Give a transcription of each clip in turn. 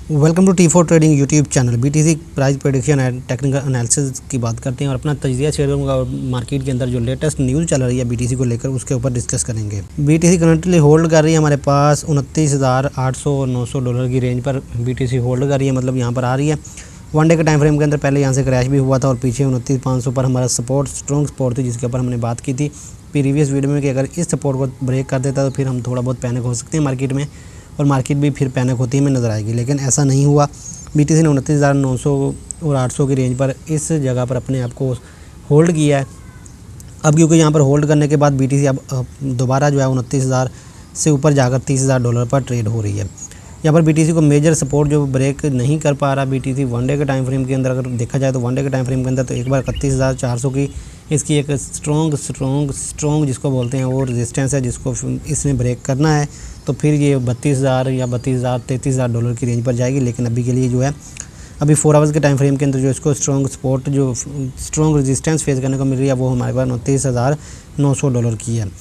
Welcome to T4 trading YouTube channel. BTC price prediction and technical analysis की बात करते हैं और अपना तजज़िया शेयर करूँगा और मार्केट के अंदर जो लेटेस्ट न्यूज़ चल रही है बीटीसी को लेकर उसके ऊपर डिस्कस करेंगे। बीटीसी करंटली होल्ड कर रही है हमारे पास 29,800 और 900 डॉलर की रेंज पर बीटीसी होल्ड कर रही है, मतलब यहाँ पर आ रही है। वन डे के टाइम फ्रेम के अंदर पहले यहाँ से क्रैश भी हुआ था और पीछे 29,500 पर हमारा सपोर्ट स्ट्रॉन्ग सपोर्ट थी, जिसके ऊपर हमने बात की थी प्रीवियस वीडियो में कि अगर इस सपोर्ट को ब्रेक कर देता तो फिर हम थोड़ा बहुत पैनिक हो सकते हैं मार्केट में और मार्केट भी फिर पैनिक होती हमें नज़र आएगी, लेकिन ऐसा नहीं हुआ। बीटीसी ने 29,900 और 800 की रेंज पर इस जगह पर अपने आप को होल्ड किया है। अब क्योंकि यहाँ पर होल्ड करने के बाद बीटीसी अब दोबारा जो है 29,000 से ऊपर जाकर 30,000 डॉलर पर ट्रेड हो रही है। यहाँ पर बीटीसी को मेजर सपोर्ट जो ब्रेक नहीं कर पा रहा बीटीसी वन डे के टाइम फ्रेम के अंदर, अगर देखा जाए तो वन डे के टाइम फ्रेम के अंदर तो एक बार 31,400 की इसकी एक स्ट्रॉन्ग जिसको बोलते हैं वो रेजिस्टेंस है, जिसको इसने ब्रेक करना है तो फिर ये 32,000 या 32,000 33,000 डॉलर की रेंज पर जाएगी। लेकिन अभी के लिए जो है अभी 4 आवर्स के टाइम फ्रेम के अंदर जो इसको स्ट्रॉन्ग सपोर्ट जो स्ट्रॉन्ग रेजिस्टेंस फेस करने को मिल रही है वो हमारे पास 29,900 डॉलर की है।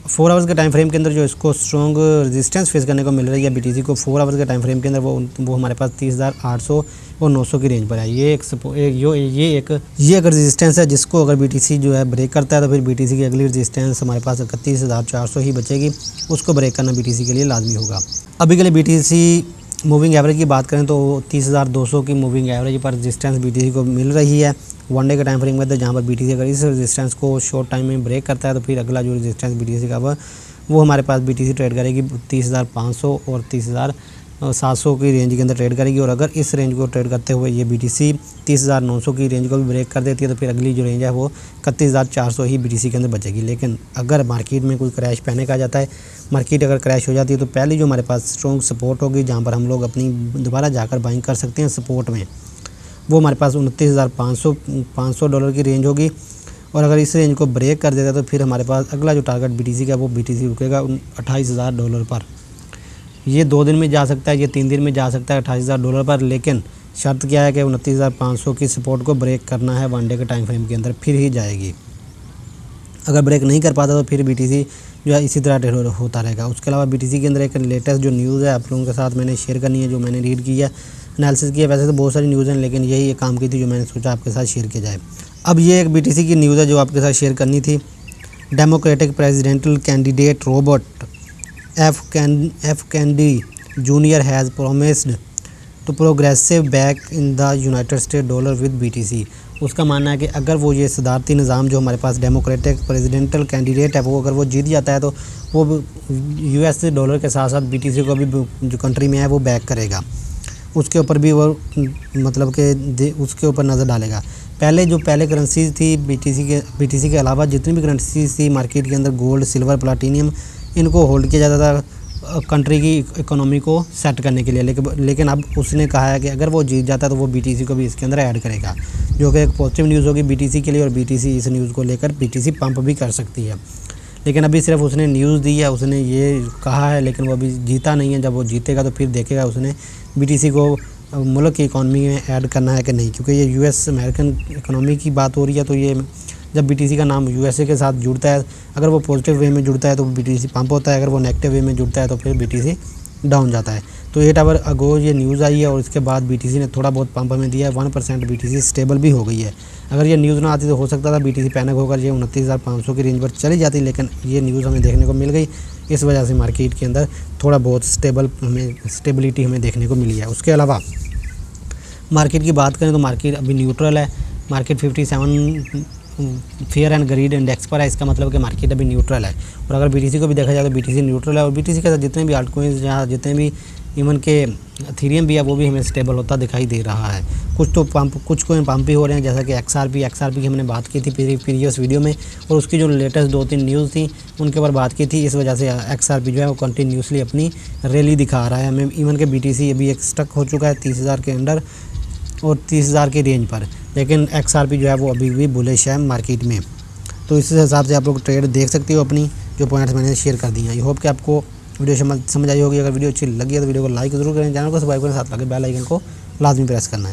4 आवर्स के टाइम फ्रेम के अंदर जो इसको स्ट्रॉन्ग रेजिस्टेंस फेस करने को मिल रही है बीटीसी को 4 आवर्स के टाइम फ्रेम के अंदर वो हमारे पास 30,800 और 900 की रेंज पर है। ये एक रेजिस्टेंस है जिसको अगर बीटीसी जो है ब्रेक करता है तो फिर बीटीसी की अगली रेजिस्टेंस हमारे पास 31,400 ही बचेगी, उसको ब्रेक करना बीटीसी के लिए लाजमी होगा। अभी के लिए बीटीसी मूविंग एवरेज की बात करें तो 30,200 की मूविंग एवरेज पर रेजिस्टेंस बीटीसी को मिल रही है वन डे के टाइम फ्रेम में, तो जहाँ पर बीटीसी अगर इस रेजिस्टेंस को शॉर्ट टाइम में ब्रेक करता है तो फिर अगला जो रेजिस्टेंस बीटीसी का वो हमारे पास बीटीसी ट्रेड करेगी 30,500 और 30,700 की रेंज के अंदर ट्रेड करेगी। और अगर इस रेंज को ट्रेड करते हुए ये बीटीसी 30,900 की रेंज को भी ब्रेक कर देती है तो फिर अगली जो रेंज है वो 31,400 ही बीटीसी के अंदर बचेगी। लेकिन अगर मार्केट में कोई क्रैश पैनिक आ जाता है, मार्केट अगर क्रैश हो जाती है तो पहले जो हमारे पास स्ट्रॉन्ग सपोर्ट होगी जहाँ पर हम लोग अपनी दोबारा जाकर बाइंग कर सकते हैं सपोर्ट में, वो हमारे पास 29,500 डॉलर की रेंज होगी। और अगर इस रेंज को ब्रेक कर देता है तो फिर हमारे पास अगला जो टारगेट बीटीसी का वो बीटीसी रुकेगा 28,000 डॉलर पर। ये 2 दिन में जा सकता है, ये 3 दिन में जा सकता है 28,000 डॉलर पर, लेकिन शर्त क्या है कि 29,500 की सपोर्ट को ब्रेक करना है वन डे के टाइम फ्रेम के अंदर, फिर ही जाएगी। अगर ब्रेक नहीं कर पाता तो फिर बीटीसी जो है इसी तरह ट्रेड होता रहेगा। उसके अलावा बीटीसी के अंदर एक लेटेस्ट जो न्यूज़ है आप लोगों के साथ मैंने शेयर करनी है, जो मैंने रीड की है एनालिसिस की है। वैसे तो बहुत सारी न्यूज़ हैं लेकिन यही एक काम की थी जो मैंने सोचा आपके साथ शेयर किया जाए। अब ये एक बीटीसी की न्यूज़ है जो आपके साथ शेयर करनी थी। Democratic presidential candidate Robert F Kennedy junior has promised to progressive back in the United State dollar with BTC. उसका मानना है कि अगर वो ये सदारती निज़ाम जो हमारे पास डेमोक्रेटिक प्रेसिडेंटल कैंडिडेट है वो अगर वो जीत जाता है तो वो यूएस डॉलर के साथ साथ बीटीसी को भी जो कंट्री में है वो बैक करेगा, उसके ऊपर भी वो मतलब कि उसके ऊपर नज़र डालेगा। पहले करेंसीज थी बीटीसी के अलावा जितनी भी करेंसीज थी मार्केट के अंदर गोल्ड सिल्वर प्लाटीनियम इनको होल्ड किया जाता था कंट्री की इकोनॉमी को सेट करने के लिए, लेकिन अब उसने कहा है कि अगर वो जीत जाता है तो वो बीटीसी को भी इसके अंदर ऐड करेगा, जो कि एक पॉजिटिव न्यूज़ होगी बीटीसी के लिए। और बीटीसी इस न्यूज़ को लेकर बीटीसी पंप भी कर सकती है, लेकिन अभी सिर्फ उसने न्यूज़ दी है, उसने ये कहा है, लेकिन वो अभी जीता नहीं है। जब वो जीतेगा तो फिर देखेगा उसने बीटीसी को मुल्क की इकॉनमी में ऐड करना है कि नहीं, क्योंकि ये यूएस अमेरिकन इकोनॉमी की बात हो रही है। तो ये जब बीटीसी का नाम यूएसए के साथ जुड़ता है, अगर वो पॉजिटिव वे में जुड़ता है तो बीटीसी पंप होता है, अगर वो नेगेटिव वे में जुड़ता है तो फिर बीटीसी डाउन जाता है। तो 8 आवर अगो ये न्यूज़ आई है और इसके बाद बीटीसी ने थोड़ा बहुत पंप हमें दिया है। 1% बीटीसी स्टेबल भी हो गई है। अगर ये न्यूज़ ना आती तो हो सकता था बीटीसी पैनिक होकर ये 29,500 की रेंज पर चली जाती, लेकिन ये न्यूज़ हमें देखने को मिल गई, इस वजह से मार्केट के अंदर थोड़ा बहुत स्टेबिलिटी हमें देखने को मिली है। उसके अलावा मार्केट की बात करें तो मार्केट अभी न्यूट्रल है। Market 57 fair and greed index पर है, इसका मतलब कि मार्केट अभी न्यूट्रल है। और अगर बीटीसी को भी देखा जाए तो बीटीसी न्यूट्रल है और बीटीसी के साथ जितने भी आल्ट कोइंस या जितने भी इवन के एथेरियम भी है वो भी हमें स्टेबल होता दिखाई दे रहा है। कुछ कोइन पंप भी हो रहे हैं, जैसा कि एक्सआरपी की हमने बात की थी प्रीवियस वीडियो में, और उसकी जो लेटेस्ट 2-3 न्यूज़ थी उनके ऊपर बात की थी। इस वजह से एक्सआरपी जो है वो कंटिन्यूसली अपनी रैली दिखा रहा है हमें। इवन के बीटीसी अभी एक स्टक हो चुका है 30,000 के अंडर और 30,000 की रेंज पर, लेकिन एक्सआरपी जो है वो अभी भी बुलिश है मार्केट में। तो इस हिसाब से आप लोग ट्रेड देख सकते हो अपनी जो पॉइंट्स मैंने शेयर कर दी हैं। आई होप कि आपको वीडियो समझ आई होगी। अगर वीडियो अच्छी लगी है तो वीडियो को लाइक ज़रूर करें, चैनल को सब्सक्राइब करें, साथ लगे बेल आइकन को लाजमी प्रेस करना है।